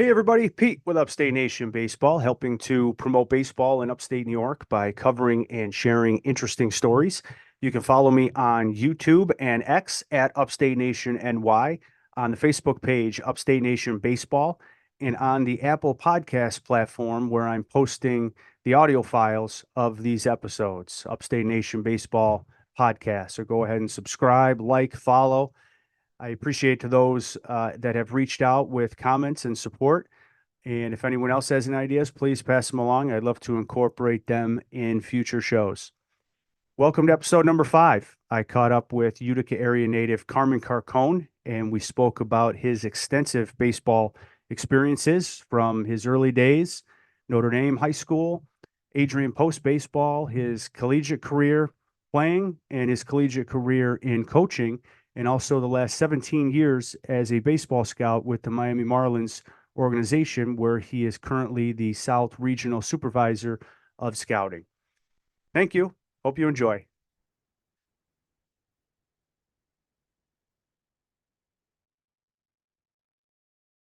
Hey everybody, Pete with Upstate Nation Baseball, helping to promote baseball in upstate New York by covering and sharing interesting stories. You can follow me on YouTube and X at Upstate Nation NY, on the Facebook page Upstate Nation Baseball, and on the Apple Podcast platform where I'm posting the audio files of these episodes, Upstate Nation Baseball Podcast. So go ahead and subscribe, like, follow. I appreciate to those that have reached out with comments and support. And if anyone else has any ideas, please pass them along. I'd love to incorporate them in future shows. Welcome to episode number 5. I caught up with Utica area native Carmen Carcone, and we spoke about his extensive baseball experiences from his early days, Notre Dame High School, Adrian Post baseball, his collegiate career playing, and his collegiate career in coaching, and also the last 17 years as a baseball scout with the Miami Marlins organization, where he is currently the South Regional Supervisor of Scouting. Thank you. Hope you enjoy.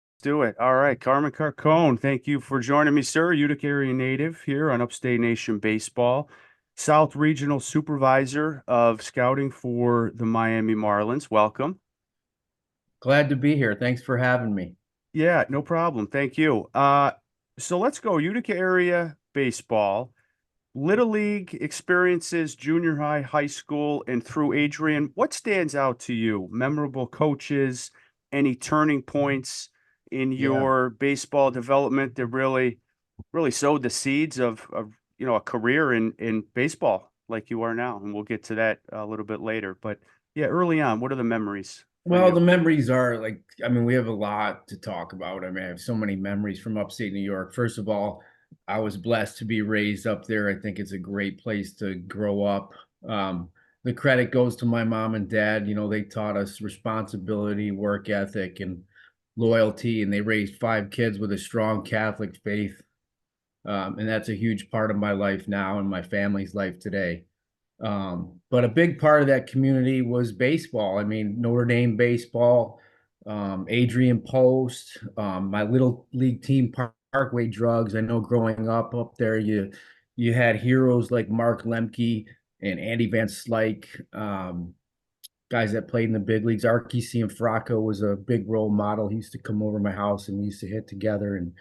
Let's do it. All right, Carmen Carcone, thank you for joining me, sir. Utica area native here on Upstate Nation Baseball. South Regional Supervisor of Scouting for the Miami Marlins. Welcome. Glad to be here. Thanks for having me. Yeah, no problem. Thank you. So let's go Utica area baseball, Little League experiences, junior high, high school, and through Adrian. What stands out to you? Memorable coaches, any turning points in your baseball development that really sowed the seeds of a career in baseball like you are now? And we'll get to that a little bit later. But yeah, early on, what are the memories for Well, you? the memories are we have a lot to talk about. I mean, I have so many memories from upstate New York. First of all, I was blessed to be raised up there. I think it's a great place to grow up. The credit goes to my mom and dad. You know, they taught us responsibility, work ethic, and loyalty, and they raised 5 kids with a strong Catholic faith. And that's a huge part of my life now and my family's life today. But a big part of that community was baseball. I mean, Notre Dame baseball, Adrian Post, my little league team, Parkway Drugs. I know growing up there, you had heroes like Mark Lemke and Andy Van Slyke, guys that played in the big leagues. Archie Cianfrocco was a big role model. He used to come over to my house and we used to hit together, and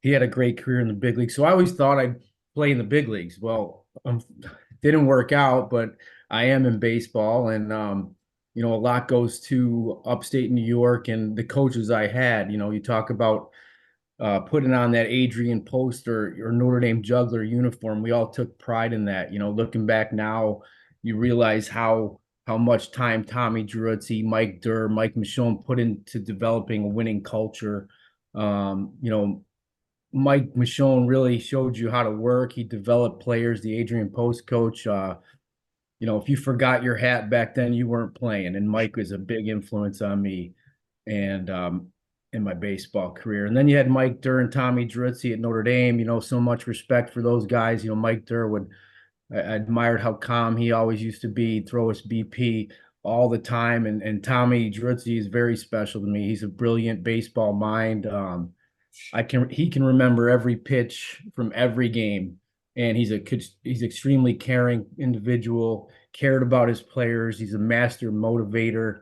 he had a great career in the big leagues. So I always thought I'd play in the big leagues. Well, didn't work out, but I am in baseball, and a lot goes to upstate New York and the coaches I had. You know, you talk about putting on that Adrian Post or Notre Dame juggler uniform. We all took pride in that. You know, looking back now, you realize how much time Tommy Druzzi, Mike Durr, Mike Michonne put into developing a winning culture. Mike Michonne really showed you how to work. He developed players, the Adrian Post coach. If you forgot your hat back then, you weren't playing. And Mike was a big influence on me and in my baseball career. And then you had Mike Durr and Tommy Druzzi at Notre Dame. You know, so much respect for those guys. You know, Mike Durr I admired how calm he always used to be, throw us BP all the time. And Tommy Druzzi is very special to me. He's a brilliant baseball mind. He can remember every pitch from every game, and he's extremely caring individual, cared about his players. He's a master motivator.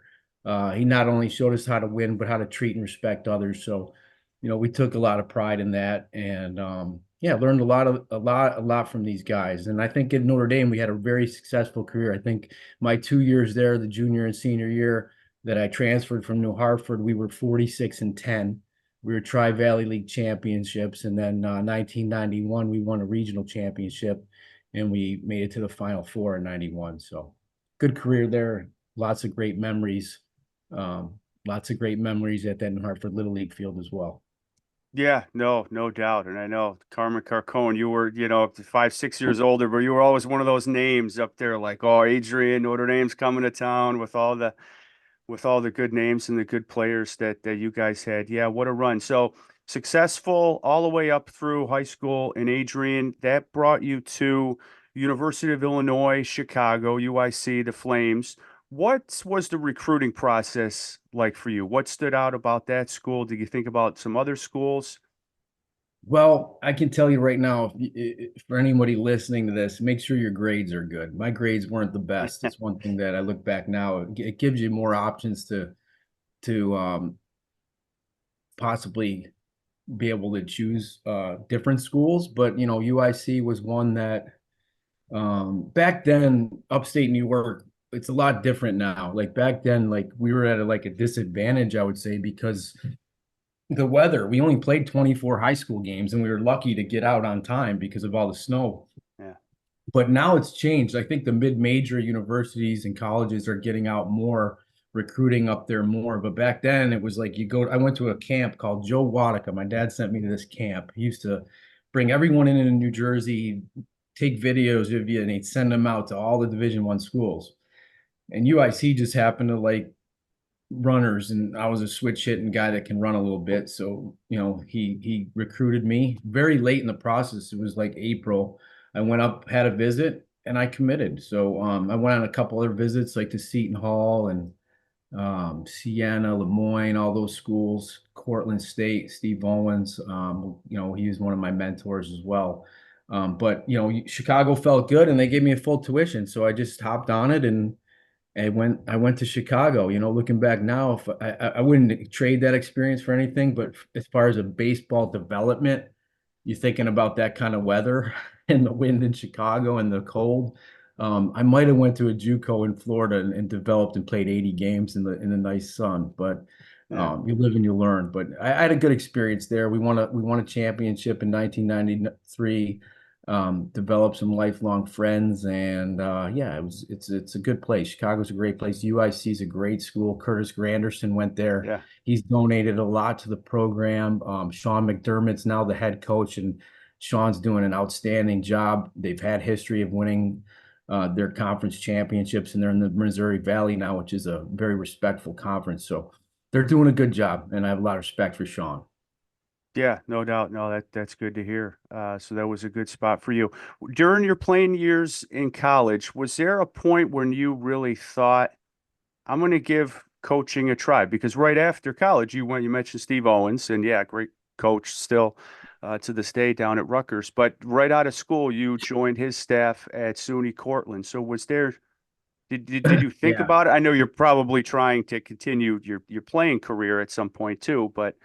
He not only showed us how to win, but how to treat and respect others. So, we took a lot of pride in that, and learned a lot from these guys. And I think at Notre Dame we had a very successful career. I think my 2 years there, the junior and senior year that I transferred from New Hartford, we were 46-10. We were Tri-Valley League championships, and then 1991 we won a regional championship, and we made it to the Final Four in '91. So, good career there. Lots of great memories. Lots of great memories at that New Hartford Little League field as well. Yeah, no doubt. And I know Carmen Carcone, you were, up to 5, 6 years older, but you were always one of those names up there, like, oh, Adrian, Notre Dame's coming to town with all the good names and the good players that you guys had. Yeah, what a run. So successful all the way up through high school in Adrian. That brought you to University of Illinois, Chicago, UIC, the Flames. What was the recruiting process like for you? What stood out about that school? Did you think about some other schools? Well, I can tell you right now, for anybody listening to this, make sure your grades are good. My grades weren't the best. It's one thing that I look back now, it gives you more options to possibly be able to choose different schools. But UIC was one that back then, upstate New York, it's a lot different now. Like back then, like we were at like a disadvantage, I would say, because the weather. We only played 24 high school games and we were lucky to get out on time because of all the snow. Yeah. But now it's changed. I think the mid-major universities and colleges are getting out more, recruiting up there more. But back then it was like I went to a camp called Joe Utica. My dad sent me to this camp. He used to bring everyone in New Jersey, take videos of you, and he'd send them out to all the Division I schools. And UIC just happened to like runners, and I was a switch hitting guy that can run a little bit. So, he recruited me very late in the process. It was like April. I went up, had a visit, and I committed. So I went on a couple other visits like to Seton Hall and Siena, Lemoyne, all those schools, Cortland State, Steve Owens. He was one of my mentors as well. But Chicago felt good and they gave me a full tuition. So I just hopped on it and I went to Chicago. Looking back now, if I wouldn't trade that experience for anything. But as far as a baseball development, you're thinking about that kind of weather and the wind in Chicago and the cold. I might have went to a JUCO in Florida and developed and played 80 games in the nice sun. But Yeah. you live and you learn. But I had a good experience there. We won a championship in 1993. Developed some lifelong friends, and yeah, it's a good place. Chicago's a great place. UIC is a great school. Curtis Granderson went there. Yeah. He's donated a lot to the program. Sean McDermott's now the head coach, and Sean's doing an outstanding job. They've had history of winning their conference championships, and they're in the Missouri Valley now, which is a very respectful conference. So they're doing a good job, and I have a lot of respect for Sean. Yeah, no doubt. No, that's good to hear. So that was a good spot for you. During your playing years in college, was there a point when you really thought, I'm going to give coaching a try? Because right after college, you mentioned Steve Owens, and yeah, great coach still to this day down at Rutgers. But right out of school, you joined his staff at SUNY Cortland. So did you think Yeah. about it? I know you're probably trying to continue your playing career at some point too, but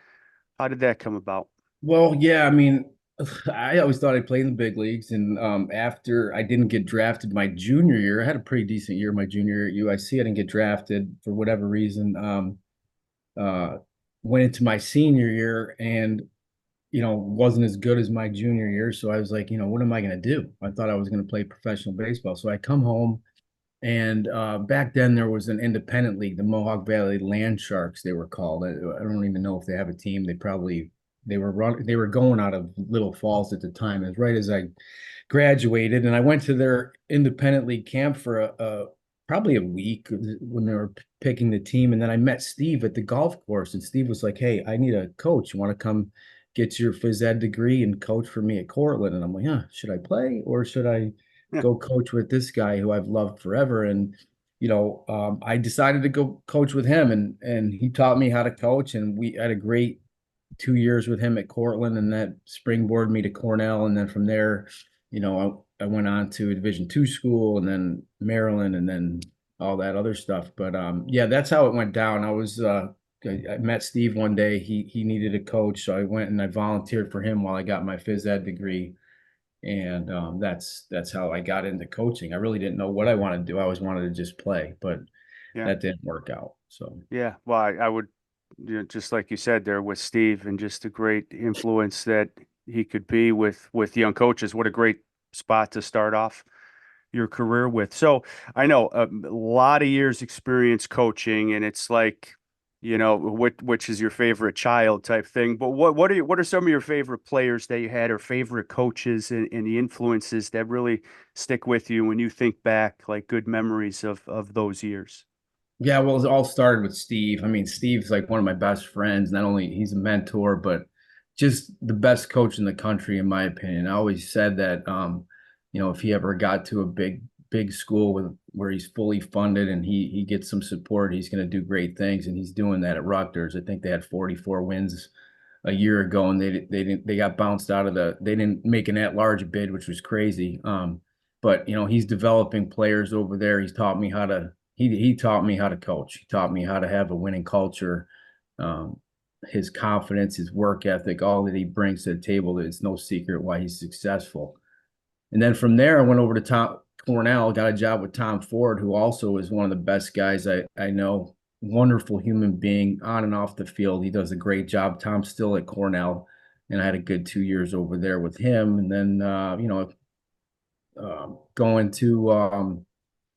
how did that come about? Well, yeah, I mean, I always thought I'd play in the big leagues, and after I didn't get drafted my junior year, I had a pretty decent year my junior year at UIC. I didn't get drafted for whatever reason. Uh, Went into my senior year and wasn't as good as my junior year. So I was like, what am I going to do? I thought I was going to play professional baseball. So I come home, and back then there was an independent league, the Mohawk Valley Land Sharks, they were called. I don't even know if they have a team. They were going out of Little Falls at the time. As right as I graduated, and I went to their independent league camp for probably a week when they were picking the team. And then I met Steve at the golf course, and Steve was like, "Hey, I need a coach. You want to come get your phys ed degree and coach for me at Cortland?" And I'm like, "Yeah, should I play or should I Yeah, go coach with this guy who I've loved forever?" And I decided to go coach with him, and he taught me how to coach, and we had a great 2 years with him at Cortland, and that springboarded me to Cornell. And then from there, I went on to a Division II school, and then Maryland, and then all that other stuff. But yeah, that's how it went down. I met Steve one day. He needed a coach, so I went and I volunteered for him while I got my phys ed degree. And that's how I got into coaching. I really didn't know what I wanted to do. I always wanted to just play, but yeah, that didn't work out. So yeah. Well, I would, just like you said there with Steve, and just a great influence that he could be with young coaches. What a great spot to start off your career with. So I know a lot of years experience coaching, and it's like, which is your favorite child type thing. But what are some of your favorite players that you had, or favorite coaches, and the influences that really stick with you when you think back, like good memories of those years? yeah, well, it all started with Steve. I mean, Steve's like one of my best friends. Not only he's a mentor, but just the best coach in the country, in my opinion. I always said that, if he ever got to a big school where he's fully funded and he gets some support, he's going to do great things. And he's doing that at Rutgers. I think they had 44 wins a year ago, and they got bounced out of they didn't make an at-large bid, which was crazy. But he's developing players over there. He's taught me how to he taught me how to coach. He taught me how to have a winning culture. Um, his confidence, his work ethic, all that he brings to the table, it's no secret why he's successful. And then from there, I went over to Tom Cornell, got a job with Tom Ford, who also is one of the best guys I know. Wonderful human being on and off the field. He does a great job. Tom's still at Cornell, and I had a good 2 years over there with him. And then, going to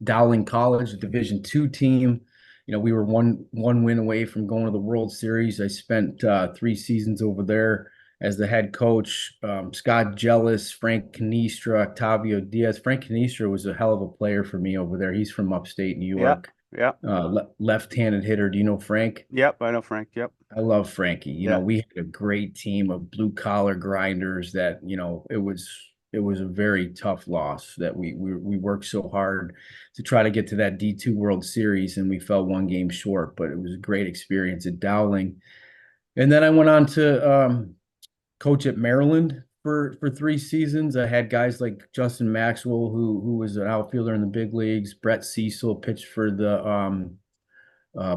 Dowling College, a Division II team. We were one win away from going to the World Series. I spent 3 seasons over there as the head coach. Scott Jealous, Frank Canistra, Octavio Diaz. Frank Canistra was a hell of a player for me over there. He's from upstate New York. Yeah. Left-handed hitter. Do you know Frank? Yep. I know Frank. Yep. I love Frankie. Yeah. We had a great team of blue collar grinders that, it was a very tough loss that we worked so hard to try to get to that D2 World Series, and we fell one game short, but it was a great experience at Dowling. And then I went on to coach at Maryland for 3 seasons. I had guys like Justin Maxwell, who was an outfielder in the big leagues. Brett Cecil pitched for the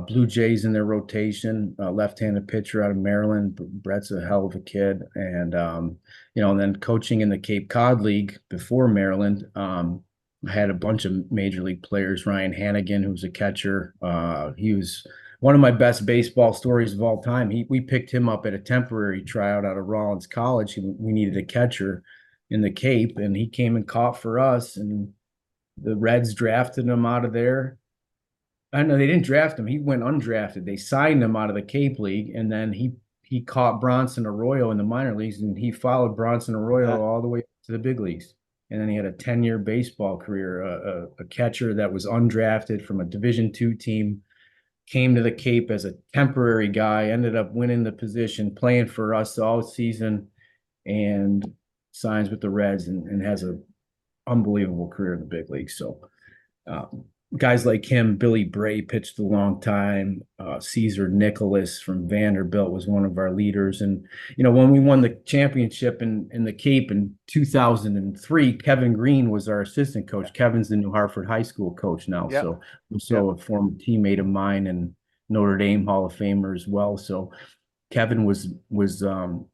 Blue Jays in their rotation, left-handed pitcher out of Maryland. Brett's a hell of a kid. And, and then coaching in the Cape Cod League before Maryland, I had a bunch of major league players. Ryan Hannigan, who was a catcher. He was one of my best baseball stories of all time. We picked him up at a temporary tryout out of Rollins College. We needed a catcher in the Cape, and he came and caught for us, and the Reds drafted him out of there. I know they didn't draft him. He went undrafted. They signed him out of the Cape League, and then he caught Bronson Arroyo in the minor leagues, and he followed Bronson Arroyo all the way to the big leagues. And then he had a 10-year baseball career, a catcher that was undrafted from a Division II team, came to the Cape as a temporary guy, ended up winning the position, playing for us all season, and signs with the Reds and has an unbelievable career in the big leagues. So, guys like him, Billy Bray pitched a long time. Caesar Nicholas from Vanderbilt was one of our leaders. And, when we won the championship in the Cape in 2003, Kevin Green was our assistant coach. Kevin's the New Hartford High School coach now. Yep. So a former teammate of mine and Notre Dame Hall of Famer as well. So Kevin was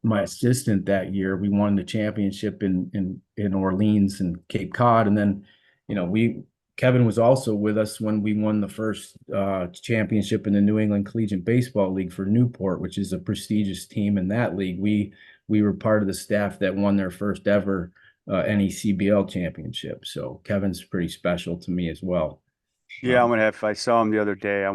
my assistant that year. We won the championship in Orleans and Cape Cod. And then, Kevin was also with us when we won the first championship in the New England Collegiate Baseball League for Newport, which is a prestigious team in that league. We were part of the staff that won their first ever NECBL championship. So Kevin's pretty special to me as well. Yeah, I saw him the other day.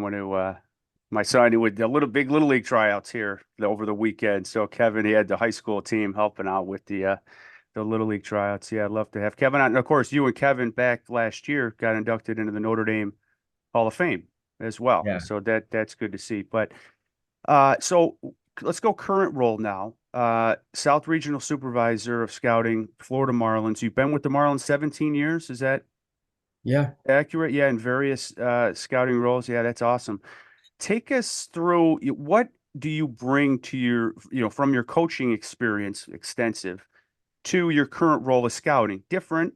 My son with the little league tryouts here over the weekend. So Kevin, he had the high school team helping out with the little league tryouts. Yeah, I'd love to have Kevin on. And of course, you and Kevin back last year got inducted into the Notre Dame Hall of Fame as well. Yeah. So that's good to see. But so let's go current role now. South Regional Supervisor of Scouting, Florida Marlins. You've been with the Marlins 17 years. Is that accurate? Yeah, in various scouting roles. Yeah, that's awesome. Take us through what do you bring to your, from your coaching experience, extensive, to your current role of scouting? Different,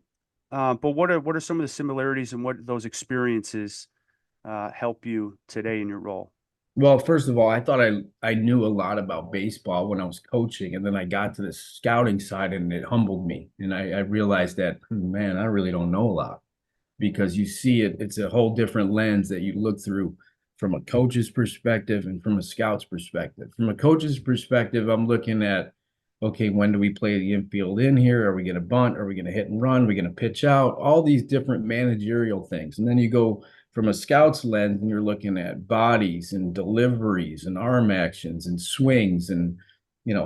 but what are some of the similarities and what those experiences help you today in your role? Well, first of all, I thought I knew a lot about baseball when I was coaching, and then I got to the scouting side, and it humbled me. And I realized that, man, I really don't know a lot, because you see it's a whole different lens that you look through from a coach's perspective and from a scout's perspective. From a coach's perspective, I'm looking at, okay, when do we play the infield in here? Are we going to bunt? Are we going to hit and run? Are we going to pitch out? All these different managerial things. And then you go from a scout's lens and you're looking at bodies and deliveries and arm actions and swings and,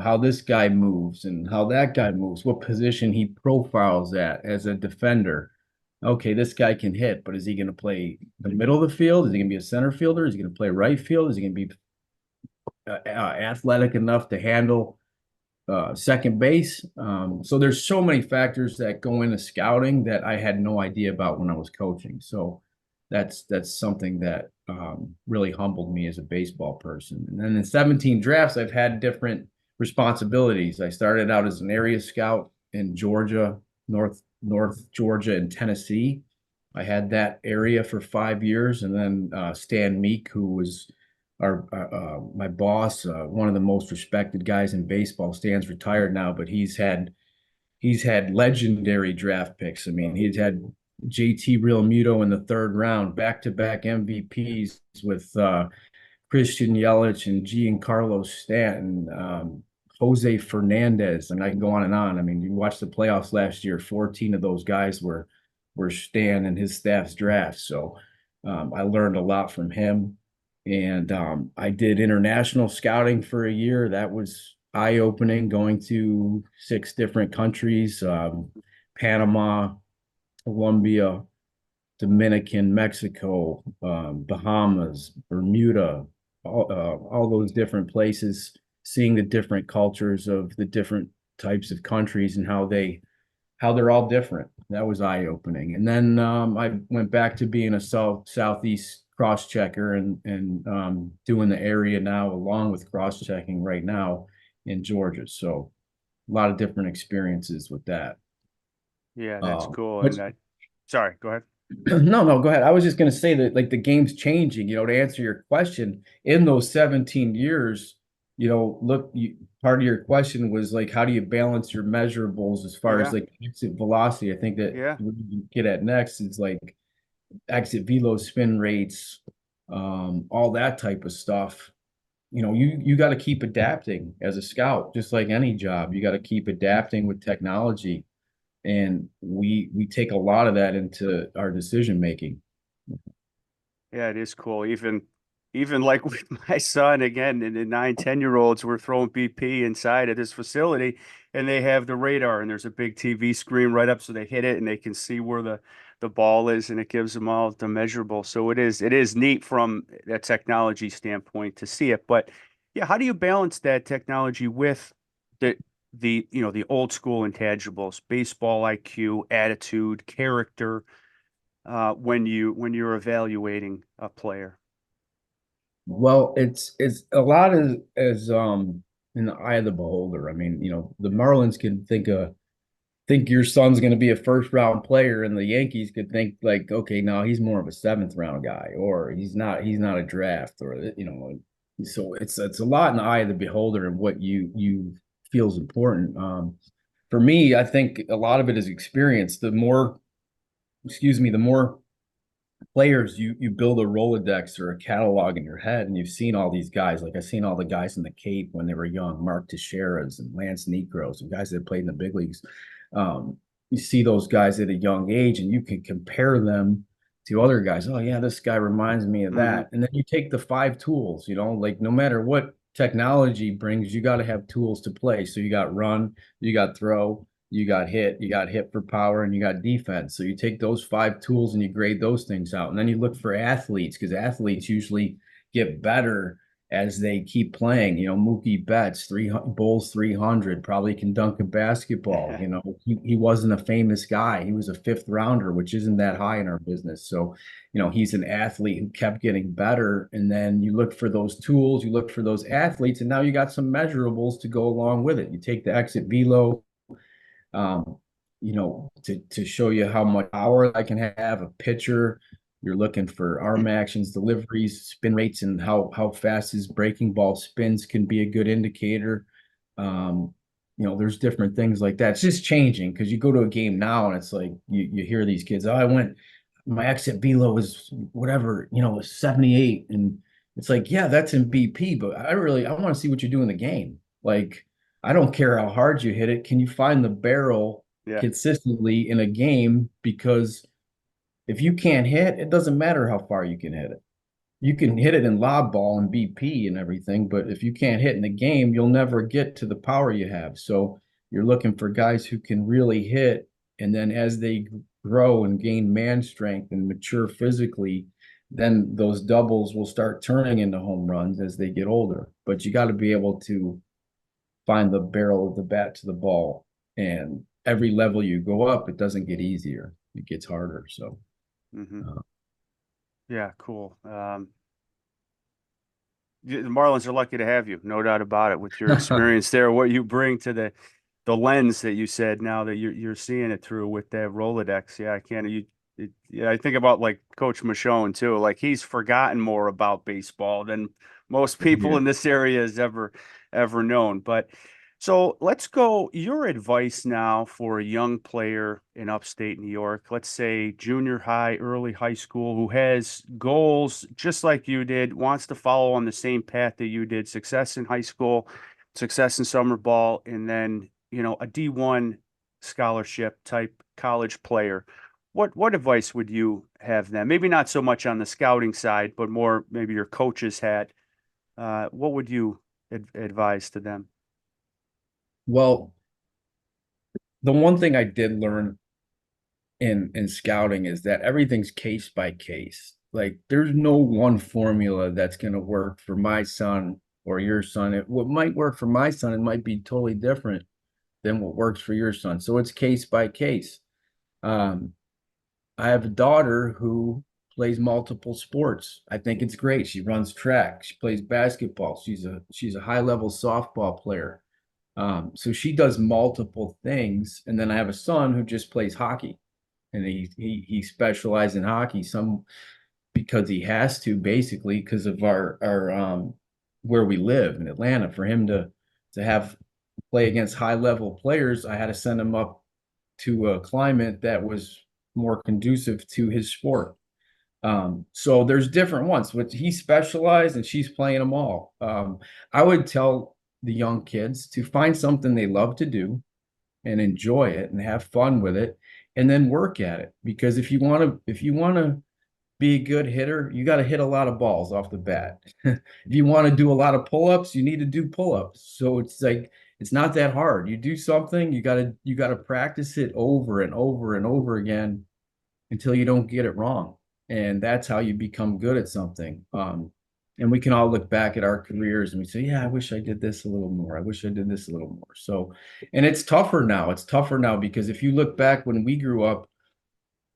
how this guy moves and how that guy moves, what position he profiles at as a defender. Okay, this guy can hit, but is he going to play the middle of the field? Is he going to be a center fielder? Is he going to play right field? Is he going to be athletic enough to handle second base? So there's so many factors that go into scouting that I had no idea about when I was coaching. So that's something that really humbled me as a baseball person. And then in 17 drafts, I've had different responsibilities. I started out as an area scout in Georgia, North Georgia and Tennessee. I had that area for 5 years, and then Stan Meek, who was our my boss, one of the most respected guys in baseball. Stan's retired now, but he's had legendary draft picks. I mean, he's had JT Realmuto in the third round, back-to-back MVPs with Christian Yelich and Giancarlo Stanton, Jose Fernandez, and I can go on and on. I mean, you watched the playoffs last year. 14 of those guys were Stan and his staff's drafts. So I learned a lot from him. And I did international scouting for a year. That was eye-opening, going to 6 different countries, Panama, Colombia, Dominican, Mexico, Bahamas, Bermuda, all those different places, seeing the different cultures of the different types of countries and how they're all different. That was eye-opening. And then I went back to being a southeast cross-checker and doing the area now along with cross-checking right now in Georgia. So a lot of different experiences with that. Yeah, that's cool. But And sorry, go ahead. no, go ahead. I was just going to say that like the game's changing, to answer your question in those 17 years, look, part of your question was like, how do you balance your measurables as far as Yeah, like exit velocity? I think that yeah, what you get at next is like exit velo, spin rates, all that type of stuff. You got to keep adapting as a scout, just like any job. You got to keep adapting with technology, and we take a lot of that into our decision making. yeah, it is cool. Even like with my son again, and the 9, 10-year-olds were throwing BP inside of this facility, and they have the radar, and there's a big TV screen right up, so they hit it and they can see where the ball is, and it gives them all the measurable. So it is neat from that technology standpoint to see it. But yeah, how do you balance that technology with the the old school intangibles, baseball IQ, attitude, character, when you're evaluating a player? Well, it's a lot as in the eye of the beholder. I mean, the Marlins can think your son's going to be a first round player, and the Yankees could think like, okay, no, he's more of a seventh round guy, or he's not a draft, or so it's a lot in the eye of the beholder and what you feel is important. For me, I think a lot of it is experience. The more players you build a Rolodex or a catalog in your head, and you've seen all these guys. Like I've seen all the guys in the Cape when they were young, Mark Teixeira's and Lance Negros and guys that played in the big leagues. You see those guys at a young age, and you can compare them to other guys. Oh yeah, this guy reminds me of Hmm. that. And then you take the 5 tools, like no matter what technology brings, you got to have tools to play. So you got run, you got throw, you got hit for power, and you got defense. So you take those 5 tools and you grade those things out. And then you look for athletes, because athletes usually get better as they keep playing. Mookie Betts, Bulls 300, probably can dunk a basketball. He wasn't a famous guy. He was a fifth rounder, which isn't that high in our business. So, he's an athlete who kept getting better. And then you look for those tools, you look for those athletes, and now you got some measurables to go along with it. You take the exit velo, um, to show you how much power I can have. A pitcher, you're looking for arm actions, deliveries, spin rates, and how fast his breaking ball spins can be a good indicator. There's different things like that. It's just changing because you go to a game now and it's like you hear these kids, oh, my exit velo was whatever, 78. And it's like, yeah, that's in BP, but I want to see what you do in the game. Like, I don't care how hard you hit it. Can you find the barrel Yeah. consistently in a game? Because if you can't hit, it doesn't matter how far you can hit it. You can hit it in lob ball and BP and everything, but if you can't hit in the game, you'll never get to the power you have. So you're looking for guys who can really hit, and then as they grow and gain man strength and mature physically, then those doubles will start turning into home runs as they get older. But you got to be able to find the barrel of the bat to the ball. And every level you go up, it doesn't get easier. It gets harder. So, Hmm. uh, Yeah, cool. The Marlins are lucky to have you, no doubt about it, with your experience there, what you bring to the lens that you said now that you're seeing it through with that Rolodex. Yeah, I can't. Yeah, I think about like Coach Michonne too. Like he's forgotten more about baseball than most people Yeah. in this area has ever known. But so let's go. Your advice now for a young player in upstate New York, let's say junior high, early high school, who has goals just like you did, wants to follow on the same path that you did, success in high school, success in summer ball, and then, a D1 scholarship type college player. What advice would you have them? Maybe not so much on the scouting side, but more maybe your coaches had. What would you advise to them? Well, the one thing I did learn in scouting is that everything's case by case. Like there's no one formula that's going to work for my son or your son. What might work for my son, it might be totally different than what works for your son. So it's case by case. Um, I have a daughter who plays multiple sports. I think it's great. She runs track. She plays basketball. She's a high level softball player. So she does multiple things. And then I have a son who just plays hockey, and he specialized in hockey. Some because he has to, basically because of our where we live in Atlanta. For him to have play against high level players, I had to send him up to a climate that was more conducive to his sport. So there's different ones, but he specialized and she's playing them all. I would tell the young kids to find something they love to do and enjoy it and have fun with it, and then work at it. Because if you want to be a good hitter, you got to hit a lot of balls off the bat. If you want to do a lot of pull-ups, you need to do pull-ups. So it's like it's not that hard. You do something, you got to practice it over and over and over again until you don't get it wrong. And that's how you become good at something. And we can all look back at our careers and we say, yeah, I wish I did this a little more. I wish I did this a little more. So, and it's tougher now. It's tougher now because if you look back when we grew up,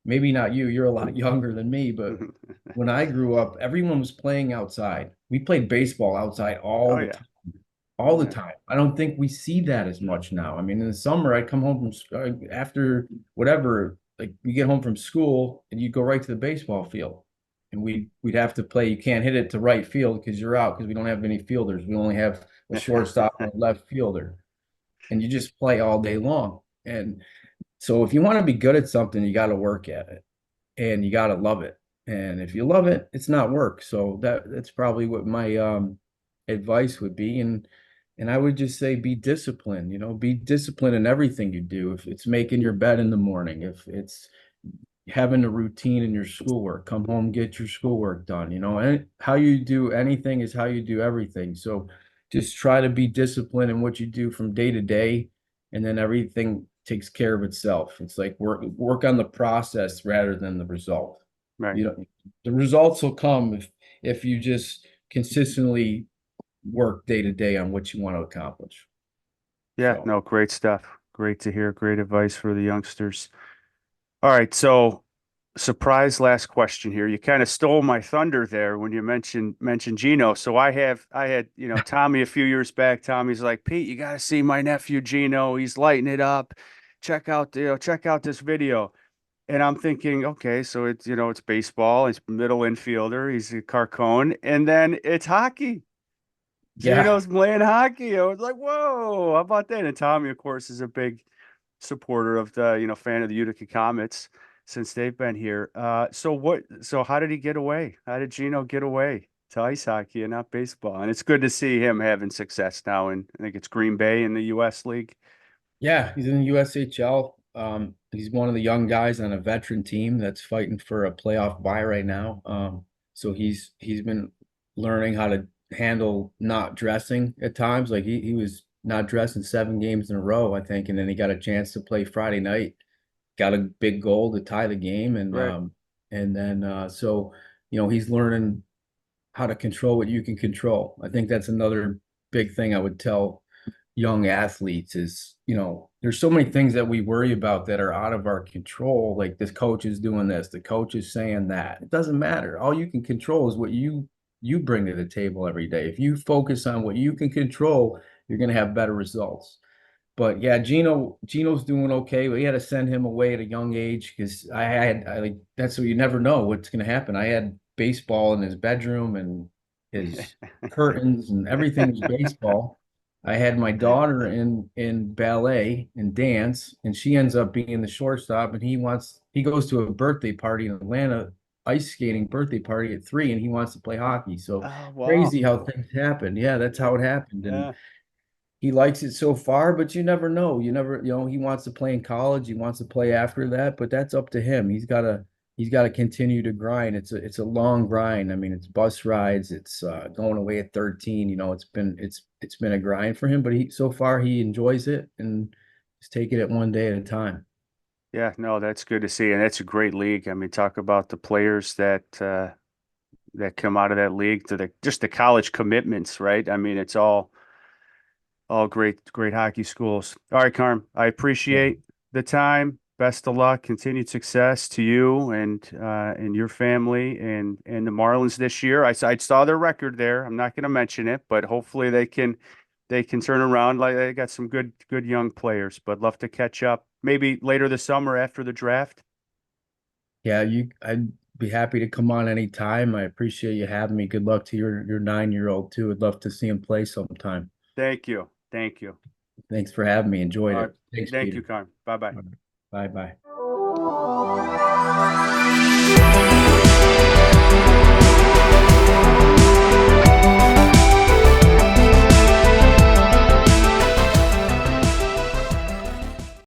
maybe not you, you're a lot younger than me, but when I grew up, everyone was playing outside. We played baseball outside Oh all the yeah. time, Oh all the yeah. time. I don't think we see that as much now. I mean, in the summer, I'd come home from after whatever, like you get home from school and you go right to the baseball field, and we'd have to play. You can't hit it to right field because you're out because we don't have any fielders. We only have a shortstop and a left fielder, and you just play all day long. And so if you want to be good at something, you got to work at it and you got to love it. And if you love it, it's not work. So that's probably what my advice would be. And I would just say be disciplined, be disciplined in everything you do. If it's making your bed in the morning, if it's having a routine in your schoolwork, come home, get your schoolwork done, and how you do anything is how you do everything. So just try to be disciplined in what you do from day to day, and then everything takes care of itself. It's like work on the process rather than the result. Right. You know, the results will come if you just consistently work day to day on what you want to accomplish. Yeah, So no, great stuff. Great to hear. Great advice for the youngsters. All right, so surprise last question here. You kind of stole my thunder there when you mentioned Gino. So I had, Tommy a few years back. Tommy's like, Pete, you got to see my nephew Gino. He's lighting it up. Check out this video. And I'm thinking, okay, so it's baseball. He's middle infielder. He's a Carcone, and then it's hockey. yeah, Gino's playing hockey. I was like, whoa, how about that? And Tommy, of course, is a big supporter of fan of the Utica Comets since they've been here. So how did he get away? How did Gino get away to ice hockey and not baseball? And it's good to see him having success now. And I think it's Green Bay in the U.S. League. yeah, he's in the USHL. He's one of the young guys on a veteran team that's fighting for a playoff bye right now. So he's been learning how to handle not dressing at times. Like he was not dressing 7 games in a row, I think, and then he got a chance to play Friday night, got a big goal to tie the game, Right. and then so he's learning how to control what you can control. I think that's another big thing I would tell young athletes is, there's so many things that we worry about that are out of our control. Like this coach is doing this, the coach is saying that. It doesn't matter. All you can control is what you you bring to the table every day. If you focus on what you can control, you're going to have better results. But yeah, Gino's doing okay. We had to send him away at a young age because I like that's what you never know what's going to happen. I had baseball in his bedroom and his curtains and everything was baseball. I had my daughter in ballet and dance, and she ends up being the shortstop. And he goes to a birthday party in Atlanta, ice skating birthday party at 3, and he wants to play hockey. So Oh, wow. crazy how things happen. Yeah, that's how it happened. And Yeah. he likes it so far, but you never know. You never, he wants to play in college. He wants to play after that, but that's up to him. He's got to continue to grind. It's a long grind. I mean, it's bus rides. It's going away at 13. It's been a grind for him, but so far he enjoys it and he's taking it one day at a time. Yeah, no, that's good to see. And that's a great league. I mean, talk about the players that come out of that league to just the college commitments, right? I mean, it's all great hockey schools. All right, Carm, I Yeah. appreciate the time. Best of luck, continued success to you and your family and the Marlins this year. I saw their record there. I'm not going to mention it, but hopefully they can turn around. Like they got some good young players, but love to catch up maybe later this summer after the draft. Yeah, I'd be happy to come on anytime. I appreciate you having me. Good luck to your 9-year-old too. I'd love to see him play sometime. Thank you. Thank you. Thanks for having me. Enjoyed All right. it. Thanks, Thank you, Peter. Carm. Bye bye. Bye bye.